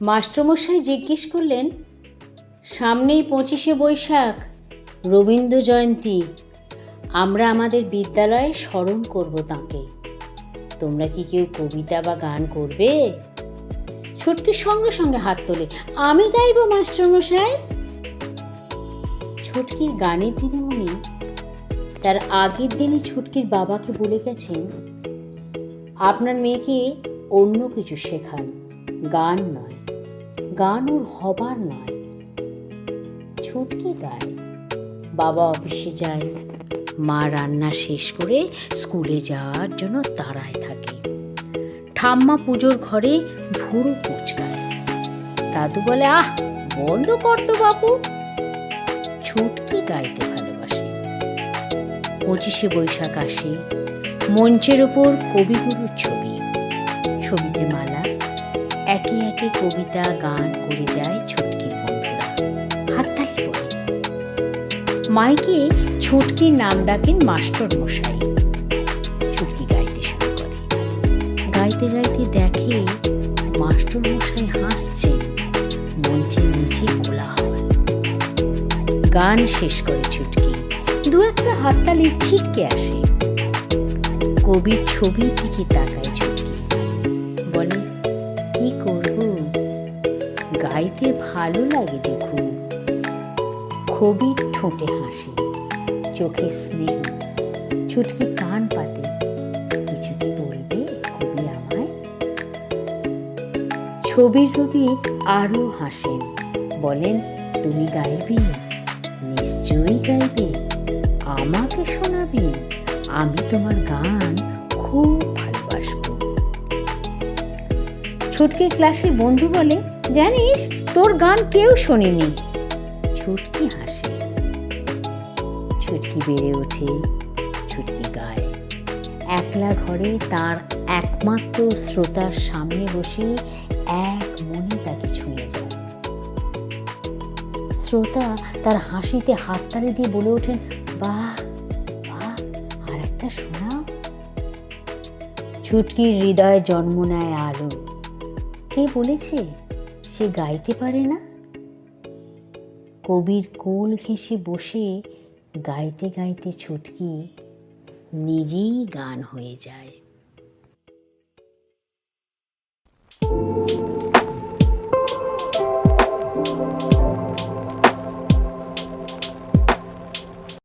মাস্টারমশাই জিজ্ঞেস করলেন, সামনেই 25শে বৈশাখ, রবীন্দ্র জয়ন্তী। আমরা আমাদের বিদ্যালয়ে স্মরণ করব তাঁকে। তোমরা কি কেউ কবিতা বা গান করবে? ছুটকির সঙ্গে সঙ্গে হাত তোলে, আমি গাইব মাস্টারমশাই। ছুটকির গানের দিদিমণি তার আগের দিনই ছুটকির বাবাকে বলে গেছেন, আপনার মেয়েকে অন্য কিছু শেখান, গান নয়, গান ওর হবার নয়। ছুটকি গায়, বাবা অফিসে যায়, মা রান্না শেষ করে স্কুলে যাওয়ার জন্য তাড়ায় থাকে। ঠাম্মা পুজোর ঘরে ভুরু কুচকায়, দাদু বলে, আহ বন্ধ করতো বাবু। ছুটকি গাইতে ভালোবাসে। 25শে বৈশাখ আসে, মঞ্চের ওপর কবিগুরুর ছবি, ছবিতে মালা, একে একে কবিতা গান করে যায় ছুটকির বন্ধুরা, হাততালি পড়ে। মাইকে ছুটকির নাম ডাকেন মাস্টার মশাই। ছুটকি গাইতে শুরু করে, গাইতে গাইতে দেখে মাস্টার মশাই হাসছেন, মঞ্চের নিচে কোলাহল। গান শেষ করে ছুটকি, দু একটা হাততালি ছিটকে আসে। কবির ছবির দিকে তাকায় ছুটকি, বলে, কি করব, গাইতে ভালো লাগে যে খুব। কবির ঠোঁটে হাসি, চোখে স্নেহ। ছুটকি কান পাতে, কিছু কি বলবে কবি আমায়? ছবির রবি আরো হাসেন, বলেন, তুমি গাইবে? নিশ্চয়ই গাইবে, আমাকে শোনাবে, আমি তোমার গান খুব ভালোবাসবো। ছুটকির ক্লাসের বন্ধু বলে, জানিস তোর গান কেউ শোনেনি। ছুটকি হাসে। ছুটকি বেড়ে ওঠে, ছুটকি গায়। একলা ঘরে তার একমাত্র শ্রোতার সামনে বসে এক মনে তাকে ছুঁয়ে যায়। শ্রোতা তার হাসিতে হাততালি দিয়ে বলে ওঠেন, বাহ বাহ, আর একটা শোনাও। ছুটকির হৃদয়ে জন্ম নেয় আলো। কে বলেছে সে গাইতে পারে না? কবির কোল ঘেঁষে বসে গাইতে গাইতে ছুটকি নিজেই গান হয়ে যায়।